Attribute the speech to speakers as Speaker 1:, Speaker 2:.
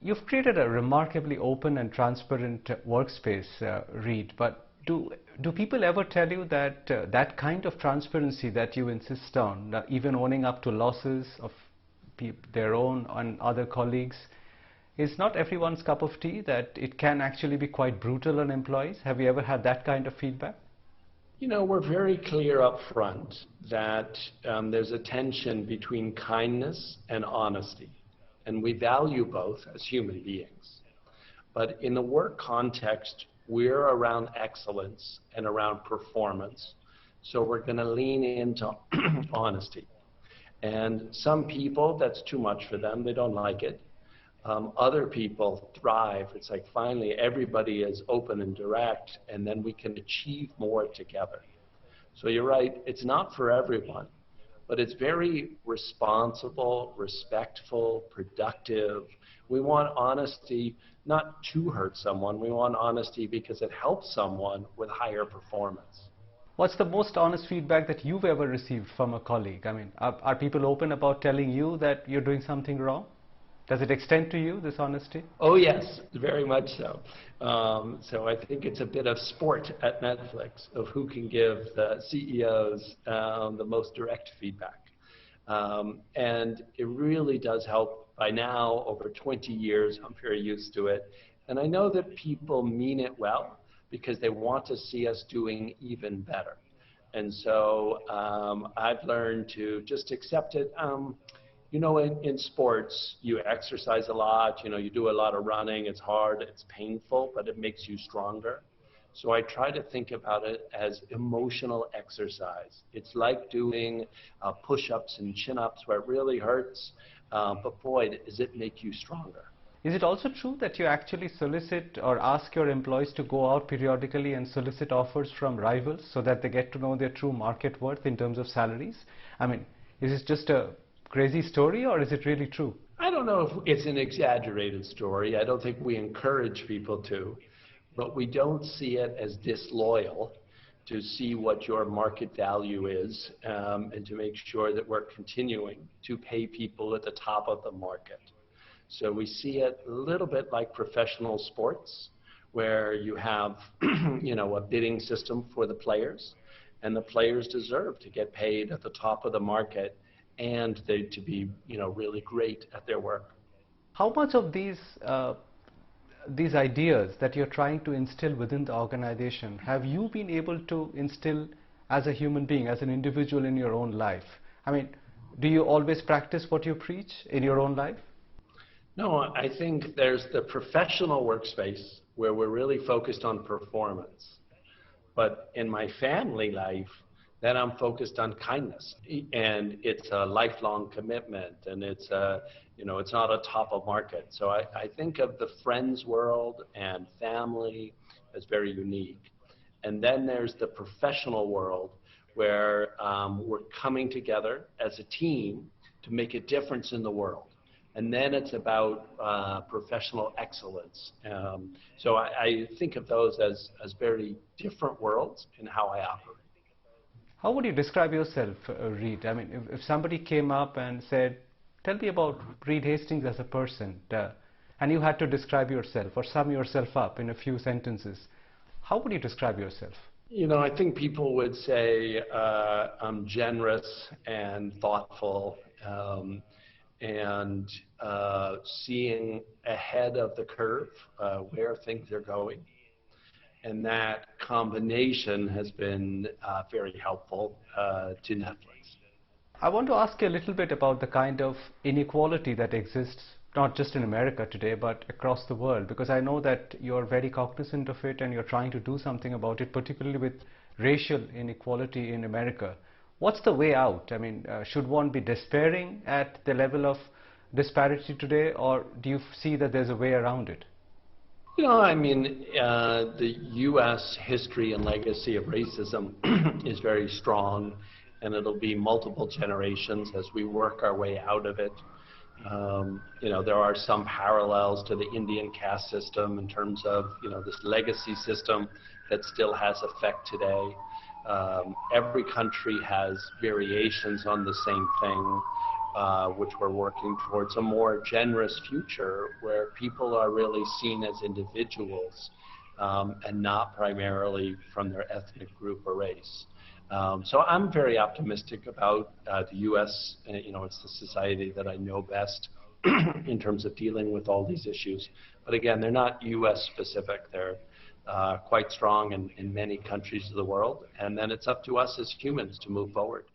Speaker 1: You've created a remarkably open and transparent workspace, Reed, but do people ever tell you that that kind of transparency that you insist on, even owning up to losses of their own and other colleagues, is not everyone's cup of tea, that it can actually be quite brutal on employees? Have you ever had that kind of feedback?
Speaker 2: You know, we're very clear up front that there's a tension between kindness and honesty, and we value both as human beings. But in the work context, we're around excellence and around performance, so we're going to lean into honesty. And some people, that's too much for them, they don't like it. Other people thrive. It's like finally everybody is open and direct, and then we can achieve more together. So you're right, it's not for everyone, but it's very responsible, respectful, productive. We want honesty not to hurt someone. We want honesty because it helps someone with higher performance.
Speaker 1: What's the most honest feedback that you've ever received from a colleague? I mean, are people open about telling you that you're doing something wrong? Does it extend to you, this honesty?
Speaker 2: Oh yes, very much so. So I think it's a bit of sport at Netflix of who can give the CEOs the most direct feedback. And it really does help. By now, over 20 years, I'm very used to it. And I know that people mean it well because they want to see us doing even better. And so I've learned to just accept it. You know, in sports, you exercise a lot, you know, you do a lot of running, it's hard, it's painful, but it makes you stronger. So I try to think about it as emotional exercise. It's like doing push-ups and chin-ups where it really hurts, but boy, does it make you stronger.
Speaker 1: Is it also true that you actually solicit or ask your employees to go out periodically and solicit offers from rivals so that they get to know their true market worth in terms of salaries? I mean, is this just a crazy story, or is it really true?
Speaker 2: I don't know if it's an exaggerated story. I don't think we encourage people to, but we don't see it as disloyal to see what your market value is and to make sure that we're continuing to pay people at the top of the market. So we see it a little bit like professional sports, where you have you know, a bidding system for the players, and the players deserve to get paid at the top of the market and to be, you know, really great at their work.
Speaker 1: How much of these ideas that you're trying to instill within the organization have you been able to instill as a human being, as an individual in your own life? I mean, do you always practice what you preach in your own life?
Speaker 2: No, I think there's the professional workspace where we're really focused on performance. But in my family life, then I'm focused on kindness, and it's a lifelong commitment, and it's you know, it's not a top of market. So I think of the friends world and family as very unique. And then there's the professional world where we're coming together as a team to make a difference in the world. And then it's about professional excellence. So I think of those as very different worlds in how I operate.
Speaker 1: How would you describe yourself, Reed? I mean, if somebody came up and said, tell me about Reed Hastings as a person, and you had to describe yourself or sum yourself up in a few sentences, how would you describe yourself?
Speaker 2: You know, I think people would say I'm generous and thoughtful and seeing ahead of the curve where things are going. And that combination has been very helpful to Netflix.
Speaker 1: I want to ask you a little bit about the kind of inequality that exists, not just in America today, but across the world, because I know that you're very cognizant of it and you're trying to do something about it, particularly with racial inequality in America. What's the way out? I mean, should one be despairing at the level of disparity today, or do you see that there's a way around it?
Speaker 2: You know, I mean, the U.S. history and legacy of racism is very strong, and it'll be multiple generations as we work our way out of it. You know, there are some parallels to the Indian caste system in terms of, you know, this legacy system that still has effect today. Every country has variations on the same thing. which we're working towards a more generous future where people are really seen as individuals and not primarily from their ethnic group or race. So I'm very optimistic about the U.S. You know, it's the society that I know best in terms of dealing with all these issues. But again, they're not U.S. specific. They're quite strong in many countries of the world. And then it's up to us as humans to move forward.